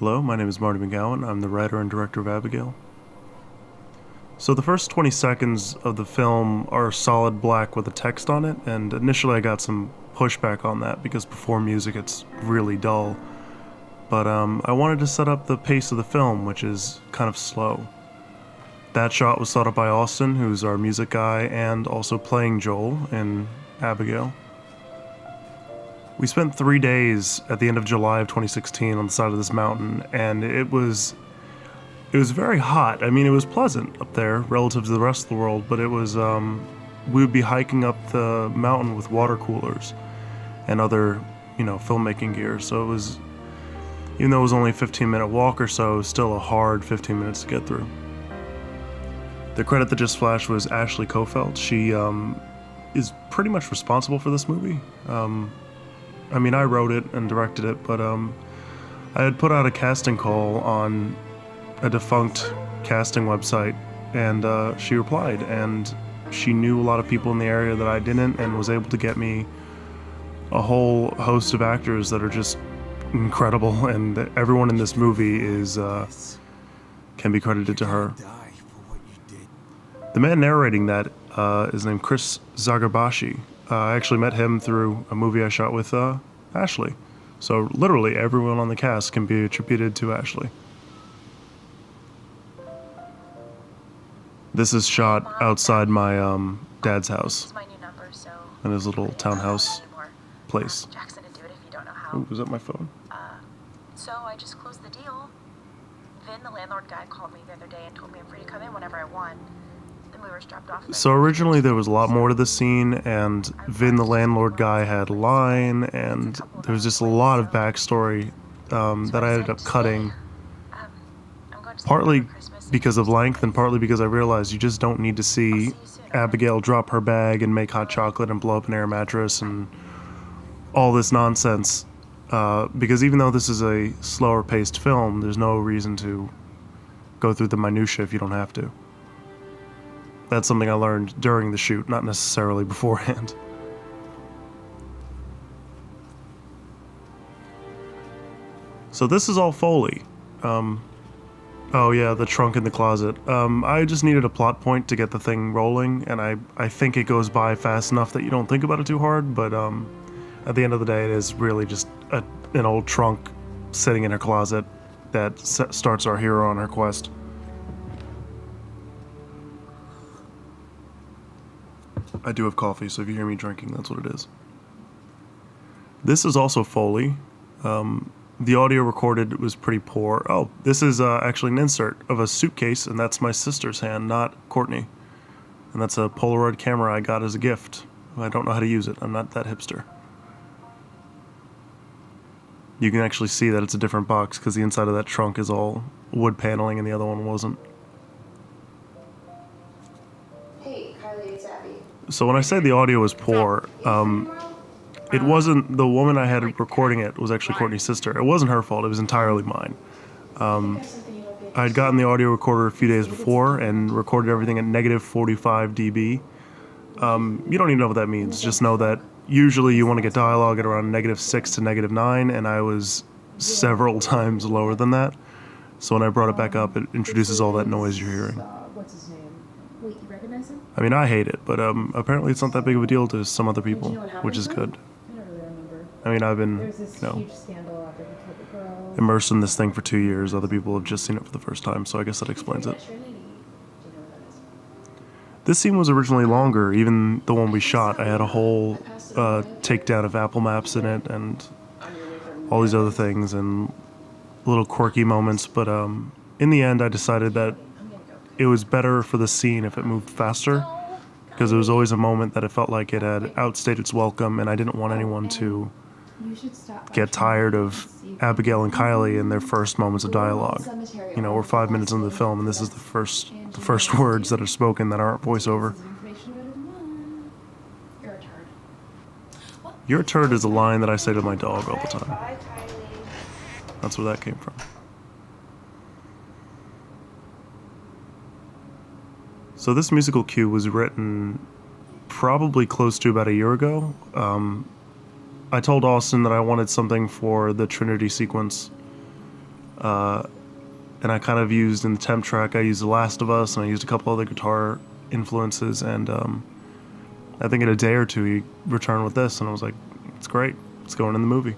Hello, my name is Marty McGowan. I'm the writer and director of Abigail. So the first 20 seconds of the film are solid black with a text on it, and initially I got some pushback on that because before music it's really dull. But I wanted to set up the pace of the film, which is kind of slow. That shot was thought up by Austin, who's our music guy and also playing Joel in Abigail. We spent 3 days at the end of July of 2016 on the side of this mountain, and it was very hot. I mean, it was pleasant up there relative to the rest of the world, but it was, we would be hiking up the mountain with water coolers and other, filmmaking gear. So it was, even though it was only a 15-minute walk or so, it was still a hard 15 minutes to get through. The credit that just flashed was Ashley Kofeld. She is pretty much responsible for this movie. I wrote it and directed it, but I had put out a casting call on a defunct casting website, and she replied, and she knew a lot of people in the area that I didn't, and was able to get me a whole host of actors that are just incredible, and everyone in this movie is can be credited to her. The man narrating that is named Chris Zagabashi. I actually met him through a movie I shot with Ashley. So literally everyone on the cast can be attributed to Ashley. This is shot outside my dad's house in his little townhouse place. Jackson didn't do it if you don't know how. Ooh, was that my phone? So I just closed the deal. Vin, the landlord guy, called me the other day and told me I'm free to come in whenever I want. Then we were strapped off. So originally there was a lot more to the scene, and Vin, the landlord guy, had a line, and there was just a lot of backstory that I ended up cutting. Partly because of length, and partly because I realized you just don't need to see Abigail drop her bag and make hot chocolate and blow up an air mattress and all this nonsense. Because even though this is a slower paced film, there's no reason to go through the minutia if you don't have to. That's something I learned during the shoot, not necessarily beforehand. So this is all Foley. Oh yeah, the trunk in the closet. I just needed a plot point to get the thing rolling, and I think it goes by fast enough that you don't think about it too hard, but at the end of the day, it is really just an old trunk sitting in her closet that starts our hero on her quest. I do have coffee, so if you hear me drinking, that's what it is. This is also Foley. The audio recorded was pretty poor. Oh, this is actually an insert of a suitcase, and that's my sister's hand, not Courtney. And that's a Polaroid camera I got as a gift. I don't know how to use it. I'm not that hipster. You can actually see that it's a different box because the inside of that trunk is all wood paneling and the other one wasn't. Hey, Kylie, it's Abby. So when I say the audio was poor, it wasn't the woman I had recording it was actually Courtney's sister. It wasn't her fault. It was entirely mine. I had gotten the audio recorder a few days before and recorded everything at negative 45 dB. You don't even know what that means. Just know that usually you want to get dialogue at around -6 to -9, and I was several times lower than that. So when I brought it back up, it introduces all that noise you're hearing. What's his name? Wait, you recognize him? I mean, I hate it, but apparently it's not that big of a deal to some other people, which is good. I don't really remember. I mean, I've been, There was this huge scandal after he killed the girl. immersed in this thing for 2 years. Other people have just seen it for the first time, so I guess that explains it. Trinity. Do you know what that is? This scene was originally longer, even the one we shot. I had a whole takedown of Apple Maps in it and all these other things and little quirky moments, but in the end I decided that it was better for the scene if it moved faster, because there was always a moment that it felt like it had outstayed its welcome, and I didn't want anyone to get tired of Abigail and Kylie in their first moments of dialogue. You know, we're 5 minutes into the film, and this is the first words that are spoken that aren't voiceover. You're a turd is a line that I say to my dog all the time. Bye, Kylie. That's where that came from. So this musical cue was written probably close to about a year ago. I told Austin that I wanted something for the Trinity sequence And I kind of used in the temp track, I used The Last of Us, and I used a couple other guitar influences, and I think in a day or two he returned with this, and I was like, it's great, it's going in the movie.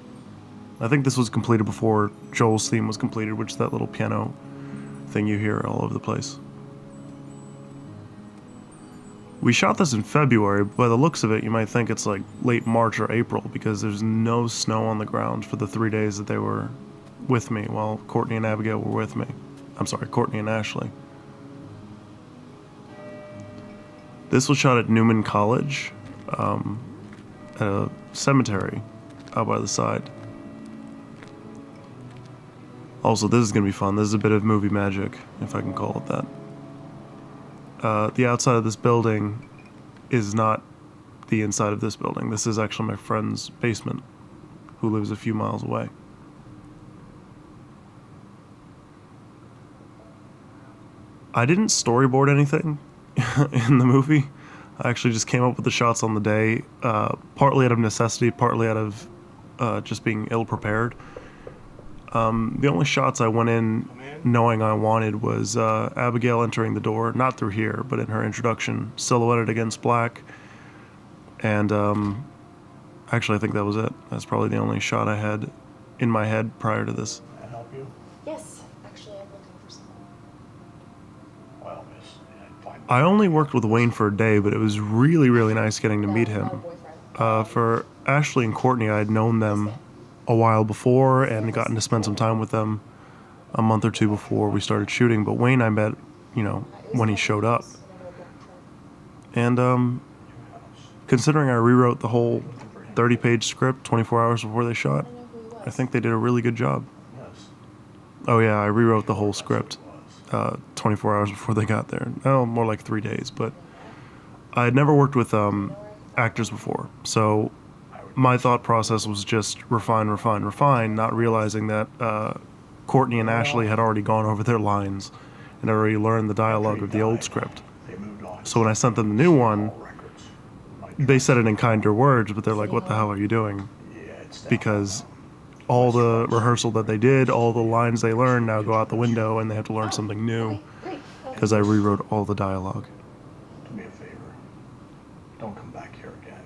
I think this was completed before Joel's theme was completed, which is that little piano thing you hear all over the place. We shot this in February, but by the looks of it, you might think it's like late March or April, because there's no snow on the ground for the 3 days that they were with me while Courtney and Abigail were with me. I'm sorry, Courtney and Ashley. This was shot at Newman College, at a cemetery out by the side. Also, this is going to be fun. This is a bit of movie magic, if I can call it that. The outside of this building is not the inside of this building. This is actually my friend's basement, who lives a few miles away. I didn't storyboard anything in the movie. I actually just came up with the shots on the day, partly out of necessity, partly out of just being ill-prepared. The only shots I went in knowing I wanted was Abigail entering the door, not through here, but in her introduction, silhouetted against black. And actually, I think that was it. That's probably the only shot I had in my head prior to this. Can I help you? Yes, actually, I'm looking for someone. Well, miss, fine. I only worked with Wayne for a day, but it was really, really nice getting to meet him. For Ashley and Courtney, I had known them a while before and gotten to spend some time with them a month or two before we started shooting. But Wayne I met, when he showed up. And considering I rewrote the whole 30-page script 24 hours before they shot, I think they did a really good job. Yes. Oh yeah, I rewrote the whole script 24 hours before they got there. No, more like 3 days. But I had never worked with actors before, so my thought process was just refine, not realizing that Courtney and Ashley had already gone over their lines and already learned the dialogue of the old script. They moved on. So when I sent them the new one, Records. they said it in kinder words, but they're like, what the hell are you doing? Yeah, it's down. Because all the rehearsal that they did, all the lines they learned now go out the window and they have to learn something new Great. because I rewrote all the dialogue. Do me a favor. Don't come back here again.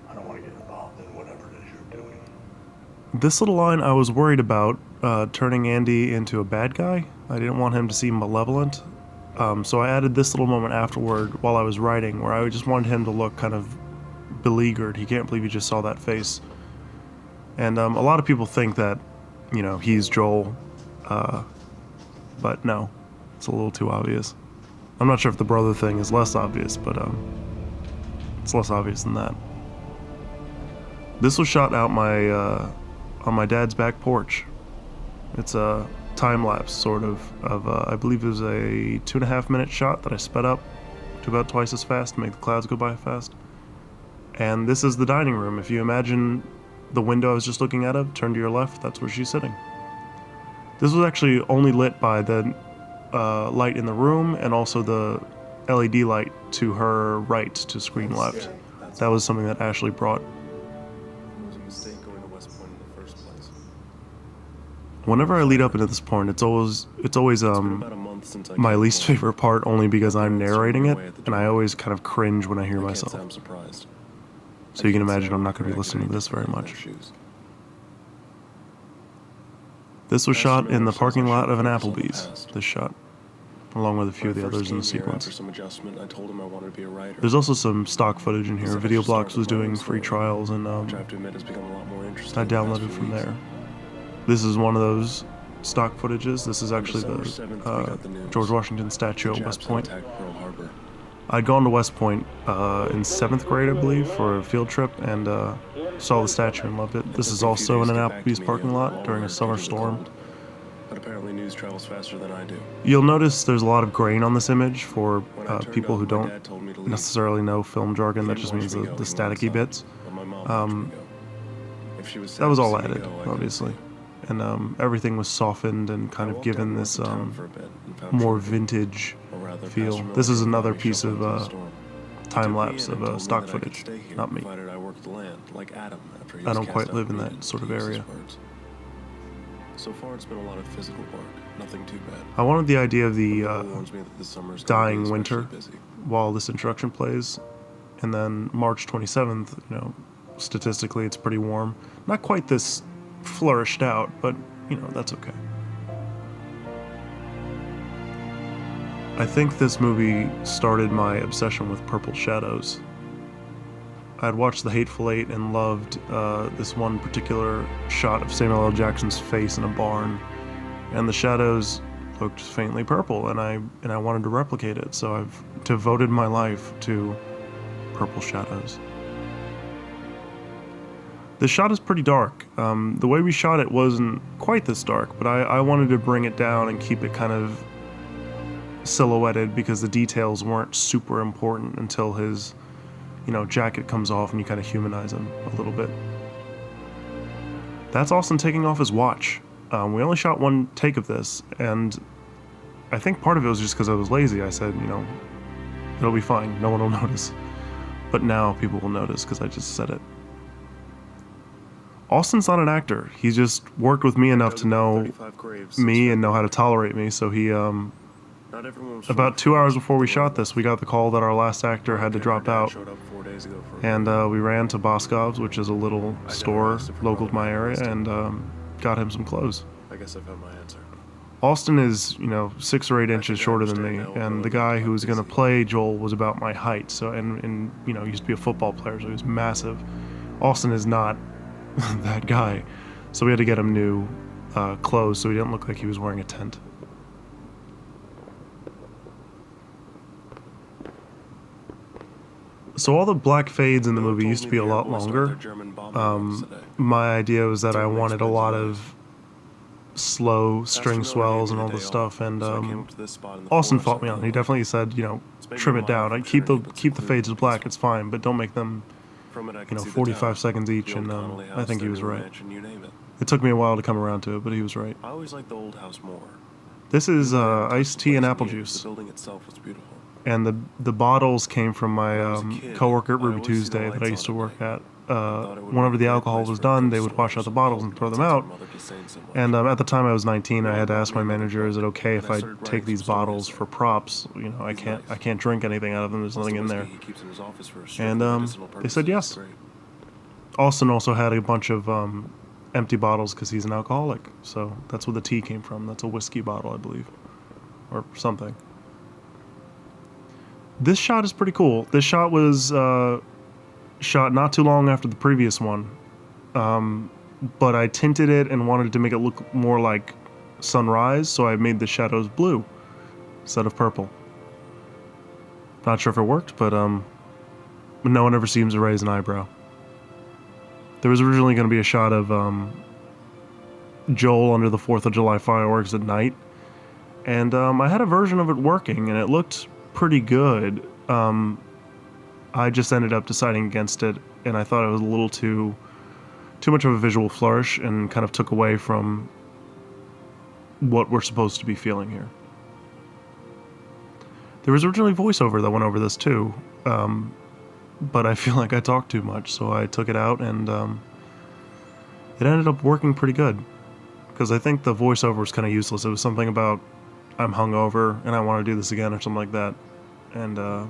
I don't want to get involved in whatever it is you're doing. This little line I was worried about turning Andy into a bad guy. I didn't want him to seem malevolent. So I added this little moment afterward while I was writing where I just wanted him to look kind of beleaguered. He can't believe he just saw that face. And a lot of people think that, he's Joel. But no, it's a little too obvious. I'm not sure if the brother thing is less obvious, but it's less obvious than that. This was shot out on my dad's back porch. It's a time lapse, sort of I believe it was a 2.5 minute shot that I sped up to about twice as fast to make the clouds go by fast. And this is the dining room. If you imagine the window I was just looking out of, turn to your left, that's where she's sitting. This was actually only lit by the light in the room and also the LED light to her right, to screen left. That was something that Ashley brought. It was a mistake going to West Point in the first place. Whenever I lead up into this point, it's always It's been about a month since I my came least home. favorite part, only because I'm narrating it, Away at the and I door. always kind of cringe when I hear I can't myself. say I'm surprised. So you can I can't say imagine I'm not going to be reacting listening to this very in their much. shoes. This was As shot familiar in the as I parking should lot of an focus on the Applebee's, past. this shot, along with a few of the When I others in the first came here sequence. After some adjustment, I told him I wanted to be a writer. There's also some stock footage in here. Said I Video should start Blocks with was my doing own free story, trials, and which I have to admit has become a lot more interesting. I in the past downloaded few from weeks. there. This is one of those stock footages. This is On actually December the 7th, we got the news. George Washington statue The at West Japs had Point. attacked Pearl Harbor. I'd gone to West Point in 7th grade, I believe, for a field trip, and saw the statue and loved it. This It is took me a few also in days an to get back to Applebee's me parking again, lot all during a over summer due to the storm. cold. But apparently news travels faster than I do. You'll notice there's a lot of grain on this image for When I turned people up, who my don't dad told me to leave. necessarily know film jargon. He That didn't just watch means me the go, he staticky went outside, bits. but my mom watched me go. If she was sad That was to all see me added, go, I couldn't obviously. see. And everything was softened and kind I of walked given out this north of town for a bit and found more Trinity, vintage or rather, feel. Pastor This is Miller another brought me piece of shelter in the storm. He time took me lapse in of and told me stock that I could footage, stay here, not me. provided I worked the land, like Adam after he I was don't cast quite out live of in that Eden, sort of to use his area. words. So far, it's been a lot of physical work. Nothing too bad. I wanted the idea of the It warns me that this summer's gonna be dying winter especially busy. while this introduction plays, and then March 27th, statistically it's pretty warm. Not quite this flourished out, but, that's okay. I think this movie started my obsession with purple shadows. I'd watched The Hateful Eight and loved this one particular shot of Samuel L. Jackson's face in a barn, and the shadows looked faintly purple, and I wanted to replicate it, so I've devoted my life to purple shadows. The shot is pretty dark. The way we shot it wasn't quite this dark, but I wanted to bring it down and keep it kind of silhouetted because the details weren't super important until his jacket comes off and you kind of humanize him a little bit. That's Austin taking off his watch. We only shot one take of this, and I think part of it was just because I was lazy. I said, it'll be fine, no one will notice. But now people will notice because I just said it. Austin's not an actor. He just worked with me enough to know 35 graves me since and know how to tolerate me, so he, not everyone was about 2 hours before we shot this, we got the call that our last actor had to drop out. Showed up 4 days ago for And we ran to Boscov's, which is a little store local to my area, and got him some clothes. I guess I found my answer. Austin is, 6 or 8 inches shorter than me, and the guy who was going to play Joel was about my height. So, and used to be a football player, so he was massive. Austin is not that guy, so we had to get him new clothes so he didn't look like he was wearing a tent. So all the black fades in the movie used to be a lot longer. My idea was that I wanted a lot of slow string swells and all this stuff, and Austin fought me on it. He definitely said, trim it down. I keep the fades as black, it's fine, but don't make them 45 seconds each, and I think he was right. It took me a while to come around to it, but he was right. I always liked the old house more. This is iced tea and apple juice. The building itself was beautiful. And the bottles came from my coworker at Ruby Tuesday that I used to work at. Whenever the alcohol was done, they would wash out the bottles and throw them out. And at the time I was 19, I had to ask my manager, "Is it okay if I take these bottles for props? I can't drink anything out of them. There's nothing in there." And they said yes. Austin also had a bunch of empty bottles because he's an alcoholic. So that's where the tea came from. That's a whiskey bottle, I believe, or something. This shot is pretty cool. This shot was shot not too long after the previous one, but I tinted it and wanted to make it look more like sunrise, so I made the shadows blue instead of purple. Not sure if it worked, but no one ever seems to raise an eyebrow. There was originally going to be a shot of Joel under the 4th of July fireworks at night, and I had a version of it working, and it looked pretty good. I just ended up deciding against it, and I thought it was a little too much of a visual flourish and kind of took away from what we're supposed to be feeling here. There was originally voiceover that went over this too, but I feel like I talked too much, so I took it out, and it ended up working pretty good, because I think the voiceover was kind of useless. It was something about, "I'm hungover and I want to do this again," or something like that, and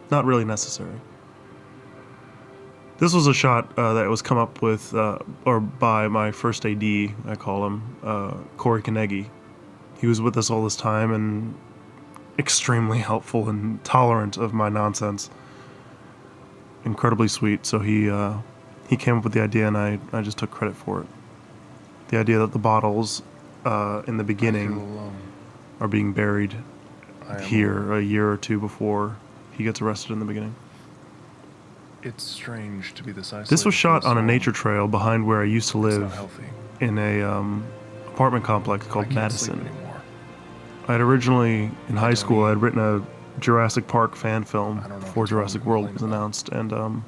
not really necessary. This was a shot that was come up with or by my first AD, I call him, Corey Carnegie. He was with us all this time and extremely helpful and tolerant of my nonsense. Incredibly sweet. So he came up with the idea, and I just took credit for it. The idea that the bottles in the beginning are being buried here a year or two before he gets arrested in the beginning. It's strange to be this isolated. This was shot on a nature trail behind where I used to live in a apartment complex called Madison. I had originally, in high school, I had written a Jurassic Park fan film before Jurassic World was announced, and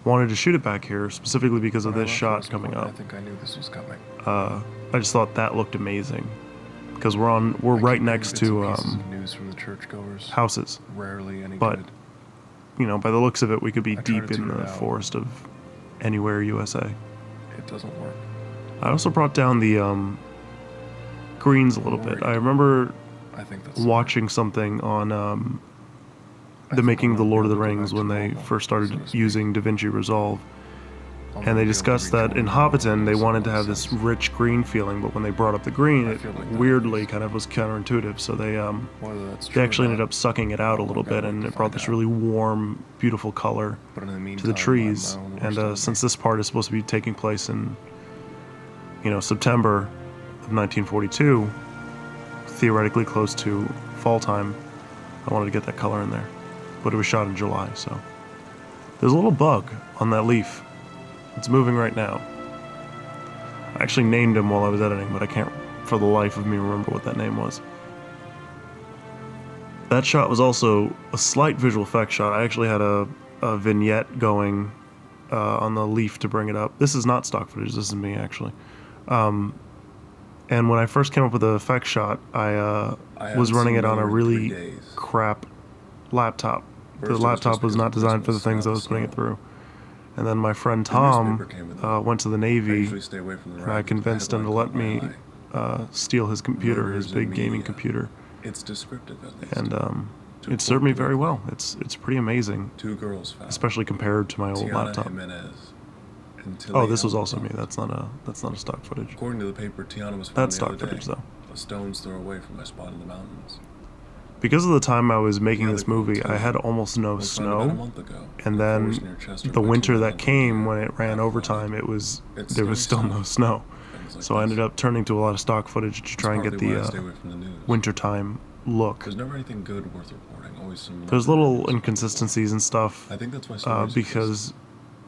wanted to shoot it back here, specifically because of this shot coming up. I think I knew this was coming. I just thought that looked amazing, because we're right next to news from the churchgoers. houses. Rarely any But good. by the looks of it, we could be I try deep to in tune it the out. forest of anywhere USA. It doesn't work. I also brought down the greens a little bit. I remember I think that's watching something on I the think making I'll of The never Lord of be the able to go Rings back when to they normal, first so started to speak. using DaVinci Resolve. I'll And never they be able to discussed that rejoin in normal Hobbiton they in wanted to some have this sense. rich green feeling, but when they brought up the green, I it feel like that weirdly is. kind of was counterintuitive. So Whether that's they true or actually ended not, up sucking it out a well, little I've gotta bit, work and to it brought find this out. really warm, beautiful color But in the to meantime, the trees. I'm my own And worst enemy. since this part is supposed to be taking place in, September of 1942, theoretically close to fall time, I wanted to get that color in there. But it was shot in July, so there's a little bug on that leaf. It's moving right now. I actually named him while I was editing, but I can't for the life of me remember what that name was. That shot was also a slight visual effects shot. I actually had a vignette going on the leaf to bring it up. This is not stock footage, this is me actually. And when I first came up with the effects shot, I I was haven't running seen it on a Miller in 3 really days. crap laptop. First The it was laptop just was because not of designed for the Christmas, things now I the was putting it snow. through. And then my friend The newspaper Tom came with them. went to the I Navy, usually stay away from the and I rag with the convinced him to headline let caught my me eye. steal his computer, his Murders big in gaming media. computer. It's descriptive, at least. And To it served me quote very well. directly, It's pretty amazing, 2 girls found. especially compared to my old Tiana laptop. Jimenez and Oh, Tilly this was Ellen also me. Blount. That's not a stock footage. According to the paper, Tiana was found That's the stock other footage day, though. a stone's throw away from my spot in the mountains. Because of the time I was making The this other girl, movie, I Tilly, had almost no was found about a snow. month ago And in a forest then near Chester the by winter 2 that men came deer, when it ran half overtime, flooded. there It's was still scary no stuff, snow. things like So I this. ended up turning to a lot of stock footage to It's try and get partly why I the stay away from the news. wintertime look. There's never anything good worth reporting, always some There's murder little news about inconsistencies and stuff war. I think that's why stories because exist.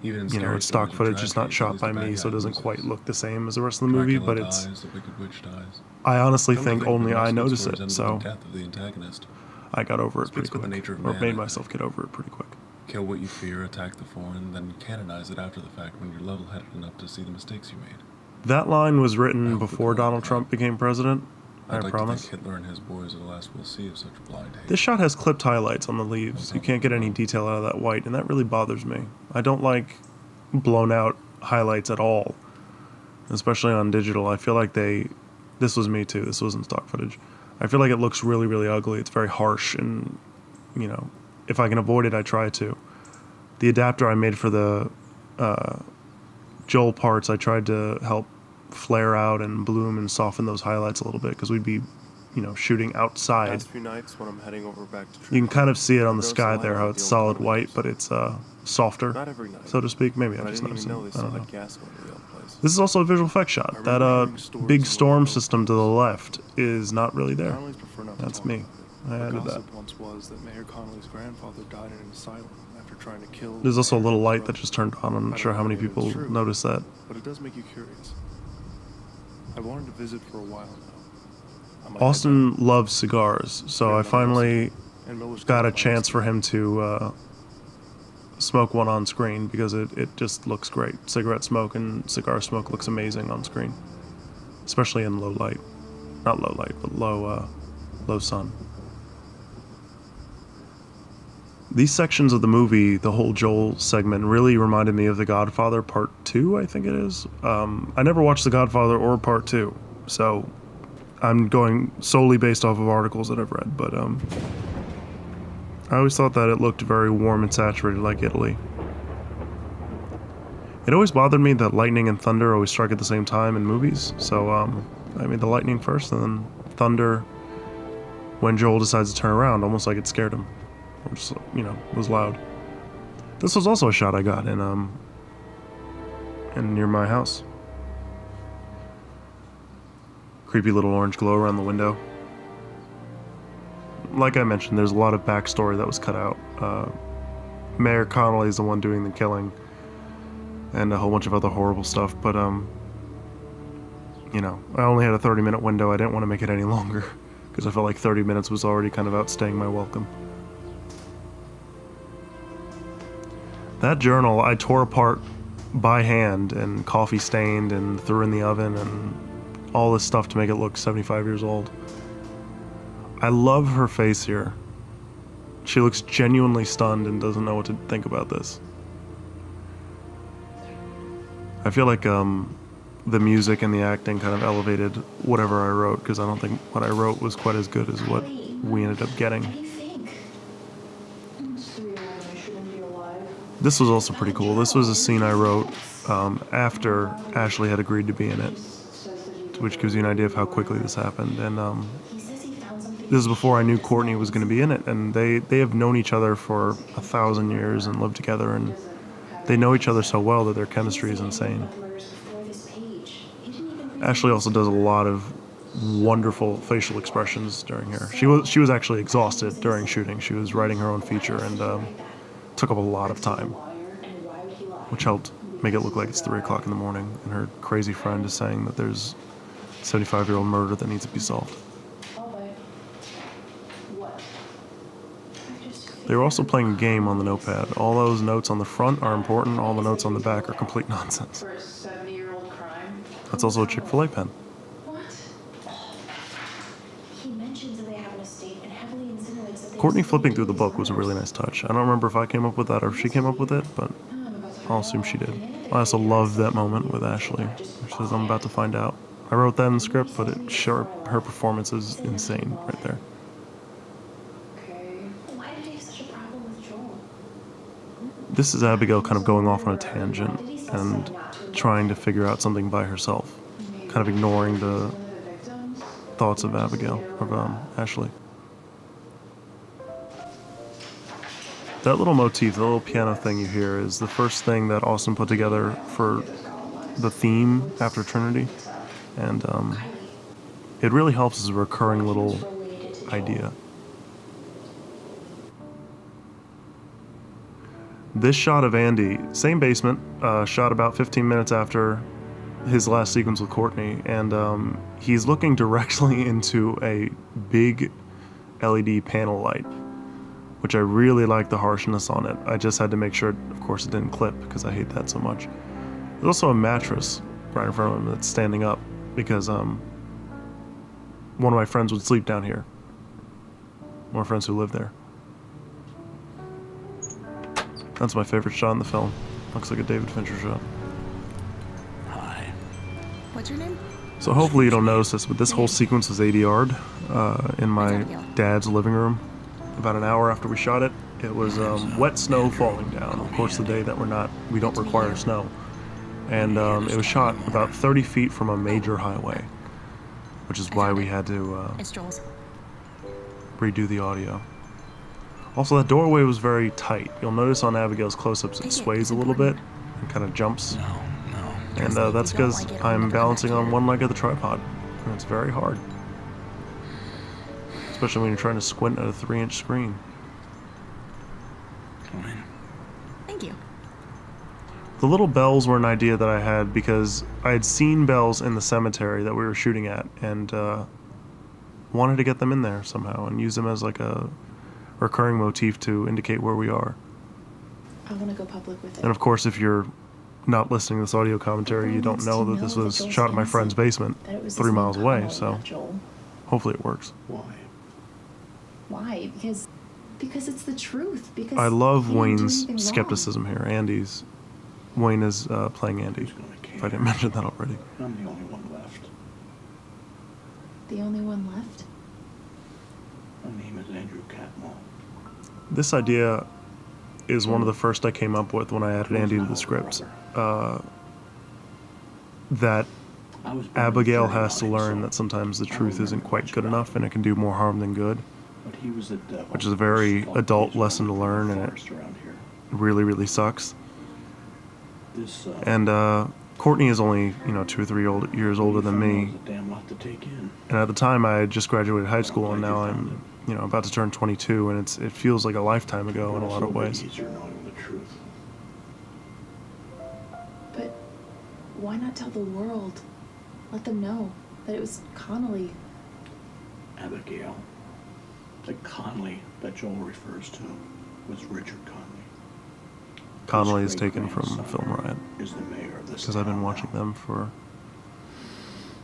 Even in scary it's stock stories or footage. It's not tragedies, at shot least by the bad me, guy so it doesn't loses. quite look the same as the rest of the movie. Dracula But it's dies, the Wicked Witch dies. I honestly Come to think think of only it, I most good notice stories it. end with So the death of the antagonist. I got over it Speaks pretty about the quick, nature of or man, made I myself think. get over it pretty quick. Kill what you fear, attack the foreign, then canonize it after the fact when you're level-headed enough to see the mistakes you made. That line was I written hope we before call it Donald that. Trump became president. I I'd like promise. to think Hitler and his boys are the last we'll see of such blind hate. This shot has clipped highlights on the leaves. You can't get any detail out of that white, and that really bothers me. I don't like blown out highlights at all, especially on digital. I feel like this was me too. This wasn't stock footage. I feel like it looks really, really ugly. It's very harsh, and if I can avoid it, I try to. The adapter I made for the Joel parts, I tried to help flare out and bloom and soften those highlights a little bit because we'd be, shooting outside. Past few nights when I'm heading over back to You can kind of see it on the I've sky noticed a there, lot how about it's the solid old white, condos. but it's softer, Not every night, so to speak. Maybe but I I just didn't noticed even it. know they I still don't know. had gas going to the other place. This is also a visual effects shot. remember That hearing stories big of storm what the system to the left is not really there. Connolly's prefer not to That's talk me. about it. I But added that. gossip once was that Mayor Connolly's grandfather died in an asylum after trying to kill. There's also a Mayor little and his light that brother. just turned on. I'm I not sure don't how know many if it's people true, noticed that. but it does make you curious. I've wanted to visit for a while now. I might head Austin down. loves cigars, so We I have another house finally again, and Miller's got a close by chance us for too. him to smoke one on screen because it just looks great. Cigarette smoke and cigar smoke looks amazing on screen, especially in low light. Not low light, but low sun. These sections of the movie, the whole Joel segment, really reminded me of The Godfather Part 2, I think it is. I never watched The Godfather or Part 2, so I'm going solely based off of articles that I've read, but I always thought that it looked very warm and saturated like Italy. It always bothered me that lightning and thunder always strike at the same time in movies, so I made the lightning first and then thunder when Joel decides to turn around, almost like it scared him. Or just, was loud. This was also a shot I got in near my house. Creepy little orange glow around the window. Like I mentioned, there's a lot of backstory that was cut out. Mayor Connolly is the one doing the killing, and a whole bunch of other horrible stuff, but I only had a 30-minute window. I didn't want to make it any longer, because I felt like 30 minutes was already kind of outstaying my welcome. That journal I tore apart by hand and coffee stained and threw in the oven and all this stuff to make it look 75 years old. I love her face here. She looks genuinely stunned and doesn't know what to think about this. I feel like the music and the acting kind of elevated whatever I wrote, because I don't think what I wrote was quite as good as what we ended up getting. What do you think? It's 3 a.m. I shouldn't be alive. This was also pretty cool. This was a scene I wrote after Ashley had agreed to be in it, which gives you an idea of how quickly this happened. And He says he found something. this is before I knew Courtney was going to be in it, and they have known each other for 1,000 years and lived together, and they know each other so well that their chemistry is insane. Ashley also does a lot of wonderful facial expressions during here. She was actually exhausted during shooting. She was writing her own feature and took up a lot of time, which helped make it look like it's 3 o'clock in the morning, and her crazy friend is saying that there's a 75-year-old murder that needs to be solved. They were also playing a game on the notepad. All those notes on the front are important, all the notes on the back are complete nonsense. For a 70-year-old crime? That's also a Chick-fil-A pen. What? He mentions that they have an estate and heavily insinuates that they Courtney flipping through the book was a really nice touch. I don't remember if I came up with that or if she came up with it, but I'll assume she did. I also loved that moment with Ashley. She says, "I'm about to find out." I wrote that in the script, but her performance is insane right there. Why did he have such a problem with Joel? This is Abigail kind of going off on a tangent and trying to figure out something by herself, kind of ignoring the thoughts of Ashley. That little motif, the little piano thing you hear, is the first thing that Austin put together for the theme after Trinity, and it really helps as a recurring little idea. This shot of Andy, same basement, shot about 15 minutes after his last sequence with Courtney, and he's looking directly into a big LED panel light, which I really like the harshness on it. I just had to make sure, of course, it didn't clip, because I hate that so much. There's also a mattress right in front of him that's standing up, because one of my friends would sleep down here. One of my friends who live there. That's my favorite shot in the film. Looks like a David Fincher shot. Hi. What's your name? So hopefully you don't notice this, but this whole sequence was ADR'd in my Abigail. dad's living room. About an hour after we shot it, it was wet snow falling down. Of course, the day that we don't require snow. And it was shot about 30 feet from a major highway, which is why we had to It's Joel's. redo the audio. Also, that doorway was very tight. You'll notice on Abigail's close-ups it sways a little bit and kind of jumps. No. And that's because I'm balancing on one leg of the tripod, and it's very hard. Especially when you're trying to squint at a 3-inch screen. Fine. Thank you. The little bells were an idea that I had because I had seen bells in the cemetery that we were shooting at, and wanted to get them in there somehow and use them as like a recurring motif to indicate where we are. I want to go public with it. And of course, if you're not listening to this audio commentary, you don't know that this was shot in my friend's basement 3 miles away, so hopefully it works. Why? Why? Because it's the truth. Because I love he didn't do Wayne's anything wrong. skepticism here. Wayne is playing Andy, Who's gonna care? if I didn't mention that already. I'm the only one left. The only one left? My name is Andrew Catmull. This idea is one of the first I came up with when I added Andy to the script. That I was born Abigail in has to 39, learn so that sometimes the I truth don't isn't remember quite much good about enough him. and it can do more harm than good, But he was a devil. which is a very Stalked adult his lesson to woman learn, from the and forest around here. really, really sucks. This, And Courtney is only, 2 or 3 years older than me, was a damn lot to take in. and at the time I had just graduated high school, and now I'm, about to turn 22, and it feels like a lifetime ago in a lot of ways. Easier knowing the truth. But why not tell the world? Let them know that it was Connolly. Abigail. The Conley that Joel refers to was Richard Conley. Connolly His is taken from great-grandson Film Riot, is the mayor of this because I've been town watching now. them for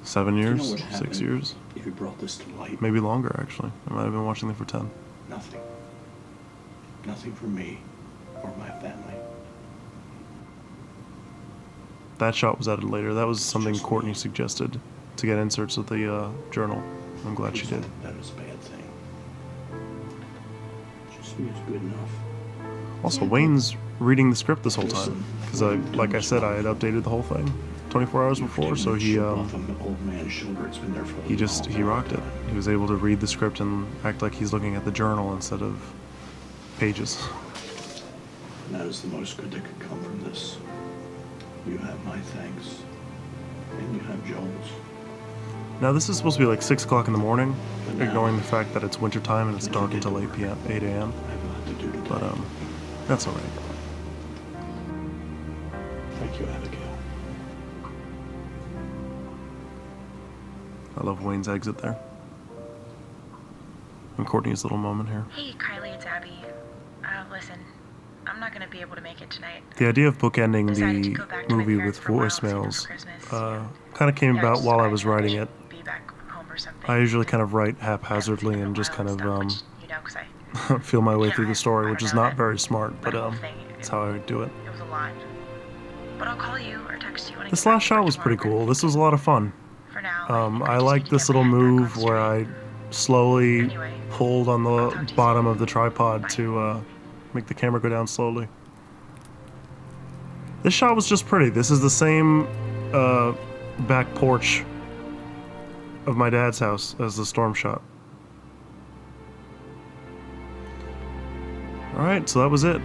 7 Do you know years, what 6 happened years, If you brought this to light, maybe longer actually. I might have been watching them for 10. nothing. Nothing for me or my family. That shot was added later. That was something Courtney suggested to get inserts of the journal. I'm glad she did. That is a bad thing. Just me is good enough. Also, Wayne's reading the script this whole time because, like I said, I had updated the whole thing 24 hours before, so he rocked it. He was able to read the script and act like he's looking at the journal instead of pages. And that is the most good that could come from this. You have my thanks, and you have Joel's. Now this is supposed to be like 6 o'clock in the morning, ignoring the fact that it's wintertime and it's dark until 8 p.m., 8 a.m. I have a lot to do today. But that's alright. Thank you, Abigail. I love Wayne's exit there. And Courtney's little moment here. Hey, Kylie, it's Abby. Listen, I'm not gonna be able to make it tonight. The idea of bookending Decided to the go back to my movie with parents for a while, save them voicemails for Christmas. kind of came Yeah, about just while I decided was that writing should it. Be back home or something. I usually kind of write I haven't haphazardly seen them in and a just while kind and of stuff, which, you know, 'cause I feel my way you know, through the I story, don't which is know not that- very smart, but that whole thing, that's how I do it. It was a lot. But I'll call you or text you when I This get back last to shot work was pretty tomorrow. cool. This was a lot of fun. For now, I just like need to this get my little head back on move where I straight. slowly Anyway, pulled on I'll the talk to you bottom soon. of the tripod Bye. to make the camera go down slowly. This shot was just pretty. This is the same back porch of my dad's house as the storm shot. Alright, so that was it.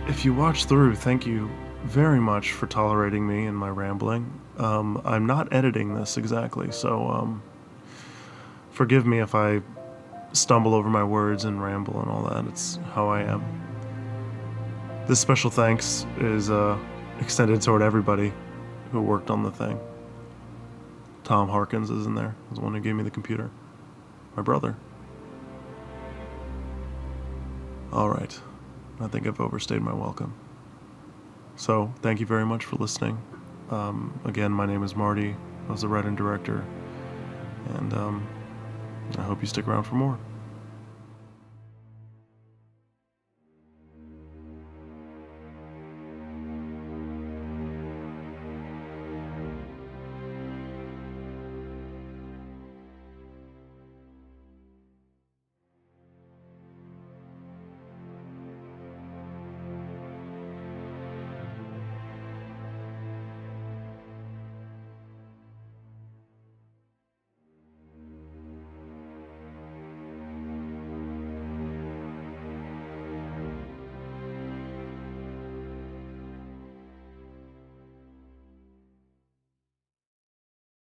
If you watched through, thank you very much for tolerating me and my rambling. I'm not editing this exactly, so forgive me if I stumble over my words and ramble and all that. It's how I am. This special thanks is extended toward everybody who worked on the thing. Tom Harkins is in there. He's the one who gave me the computer. My brother. Alright. I think I've overstayed my welcome. So, thank you very much for listening. Again, my name is Marty. I was the writer and director. And I hope you stick around for more.